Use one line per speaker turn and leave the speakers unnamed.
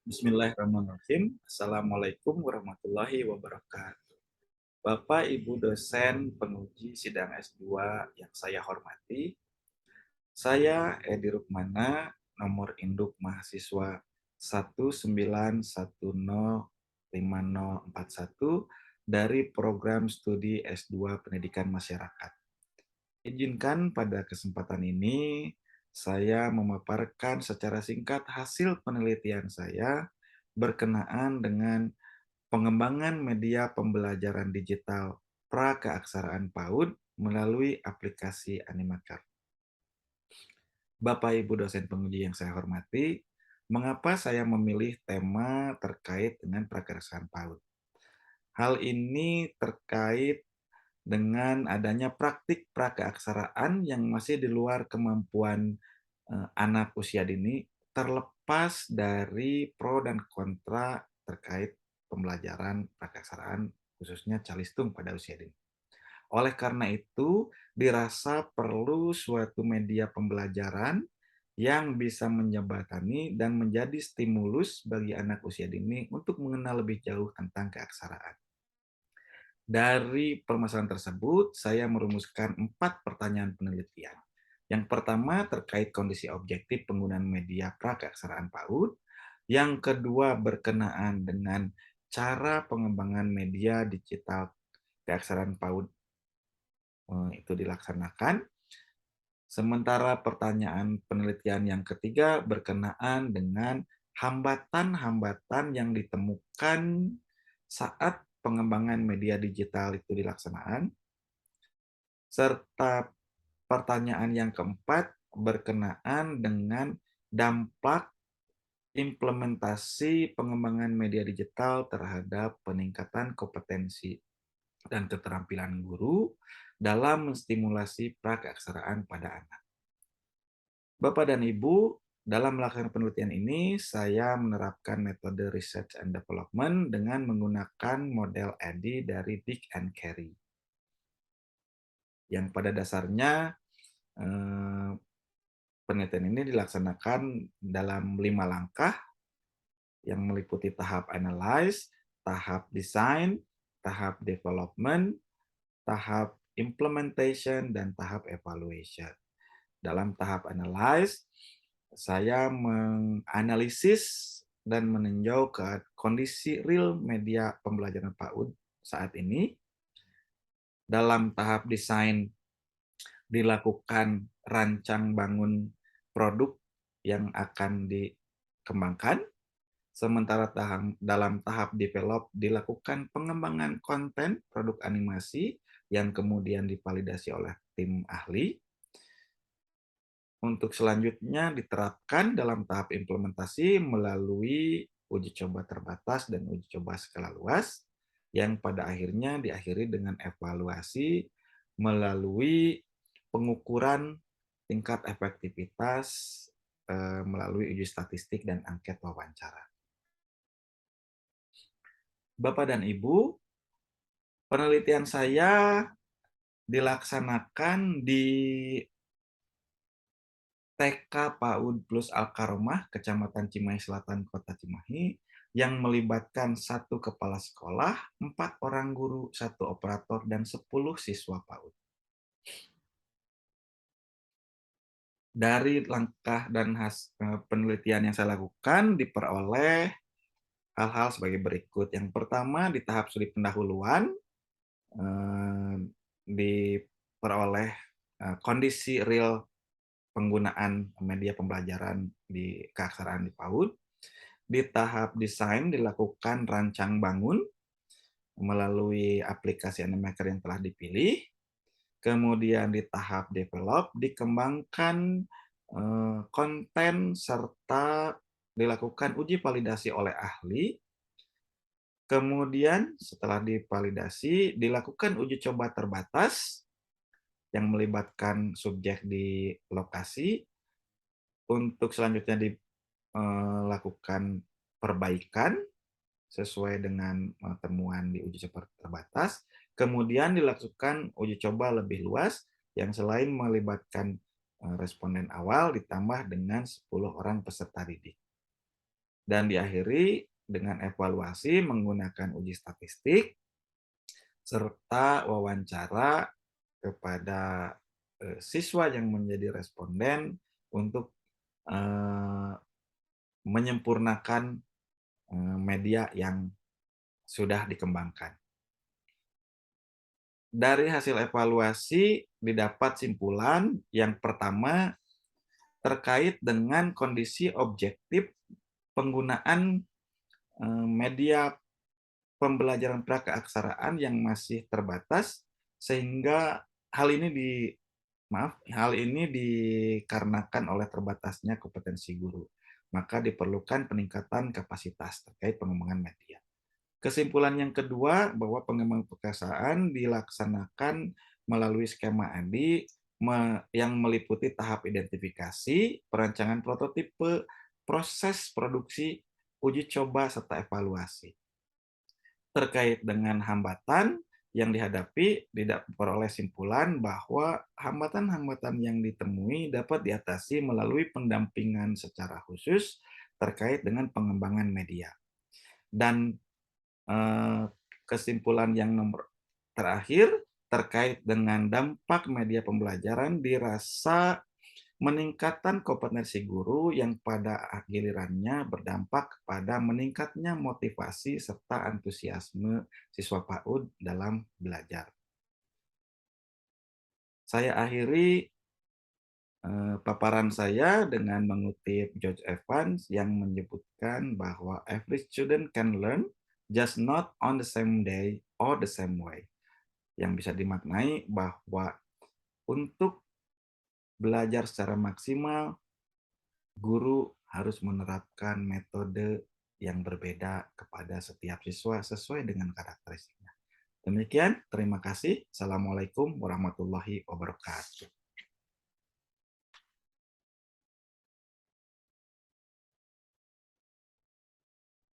Bismillahirrahmanirrahim. Assalamualaikum warahmatullahi wabarakatuh. Bapak, Ibu dosen penguji sidang S2 yang saya hormati, saya Edi Rukmana, nomor induk mahasiswa 191050041 dari program studi S2 Pendidikan Masyarakat. Izinkan pada kesempatan ini saya memaparkan secara singkat hasil penelitian saya berkenaan dengan pengembangan media pembelajaran digital pra-keaksaraan PAUD melalui aplikasi Animaker. Bapak Ibu dosen penguji yang saya hormati, mengapa saya memilih tema terkait dengan pra-keaksaraan PAUD? Hal ini terkait dengan adanya praktik prakeaksaraan yang masih di luar kemampuan anak usia dini, terlepas dari pro dan kontra terkait pembelajaran prakeaksaraan khususnya calistung pada usia dini. Oleh karena itu, dirasa perlu suatu media pembelajaran yang bisa menjembatani dan menjadi stimulus bagi anak usia dini untuk mengenal lebih jauh tentang keaksaraan. Dari permasalahan tersebut, saya merumuskan 4 pertanyaan penelitian. Yang pertama terkait kondisi objektif penggunaan media prakeaksaraan PAUD. Yang kedua berkenaan dengan cara pengembangan media digital keaksaraan PAUD itu dilaksanakan. Sementara pertanyaan penelitian yang ketiga berkenaan dengan hambatan-hambatan yang ditemukan saat pengembangan media digital itu dilaksanakan, serta pertanyaan yang keempat berkenaan dengan dampak implementasi pengembangan media digital terhadap peningkatan kompetensi dan keterampilan guru dalam menstimulasi prakeaksaraan pada anak. Bapak dan Ibu, dalam melakukan penelitian ini, saya menerapkan metode research and development dengan menggunakan model EDDI dari Dick and Carey. Yang pada dasarnya eh, penelitian ini dilaksanakan dalam 5 langkah yang meliputi tahap analyze, tahap design, tahap development, tahap implementation, dan tahap evaluation. Dalam tahap analyze, saya menganalisis dan meninjau ke kondisi real media pembelajaran PAUD saat ini. Dalam tahap desain dilakukan rancang bangun produk yang akan dikembangkan, sementara dalam tahap develop dilakukan pengembangan konten produk animasi yang kemudian divalidasi oleh tim ahli. Untuk selanjutnya diterapkan dalam tahap implementasi melalui uji coba terbatas dan uji coba skala luas, yang pada akhirnya diakhiri dengan evaluasi melalui pengukuran tingkat efektivitas melalui uji statistik dan angket wawancara. Bapak dan Ibu, penelitian saya dilaksanakan di TK PAUD Plus Al-Karomah, Kecamatan Cimahi Selatan, Kota Cimahi, yang melibatkan 1 kepala sekolah, 4 orang guru, 1 operator, dan 10 siswa PAUD. Dari langkah dan penelitian yang saya lakukan diperoleh hal-hal sebagai berikut. Yang pertama, di tahap studi pendahuluan, eh, diperoleh kondisi real penggunaan media pembelajaran di keaksaraan di PAUD. Di tahap desain dilakukan rancang bangun melalui aplikasi Animaker yang telah dipilih. Kemudian di tahap develop dikembangkan konten serta dilakukan uji validasi oleh ahli. Kemudian setelah divalidasi dilakukan uji coba terbatas yang melibatkan subjek di lokasi. Untuk selanjutnya dilakukan perbaikan sesuai dengan temuan di uji coba terbatas. Kemudian dilakukan uji coba lebih luas yang selain melibatkan responden awal ditambah dengan 10 orang peserta didik. dan diakhiri dengan evaluasi menggunakan uji statistik serta wawancara kepada siswa yang menjadi responden untuk eh, menyempurnakan media yang sudah dikembangkan. Dari hasil evaluasi didapat simpulan yang pertama terkait dengan kondisi objektif penggunaan media pembelajaran prakeaksaraan yang masih terbatas, sehingga hal ini dikarenakan oleh terbatasnya kompetensi guru. Maka diperlukan peningkatan kapasitas terkait pengembangan media. Kesimpulan yang kedua bahwa pengembangan perkasaan dilaksanakan melalui skema ADI yang meliputi tahap identifikasi, perancangan prototipe, proses produksi, uji coba, serta evaluasi. Terkait dengan hambatan yang dihadapi, diperoleh simpulan bahwa hambatan-hambatan yang ditemui dapat diatasi melalui pendampingan secara khusus terkait dengan pengembangan media. Dan kesimpulan yang nomor terakhir terkait dengan dampak media pembelajaran dirasa meningkatkan kompetensi guru yang pada gilirannya berdampak kepada meningkatnya motivasi serta antusiasme siswa PAUD dalam belajar. Saya akhiri paparan saya dengan mengutip George Evans yang menyebutkan bahwa every student can learn, just not on the same day or the same way. Yang bisa dimaknai bahwa untuk belajar secara maksimal, guru harus menerapkan metode yang berbeda kepada setiap siswa sesuai dengan karakteristiknya. Demikian, terima kasih. Assalamualaikum warahmatullahi wabarakatuh.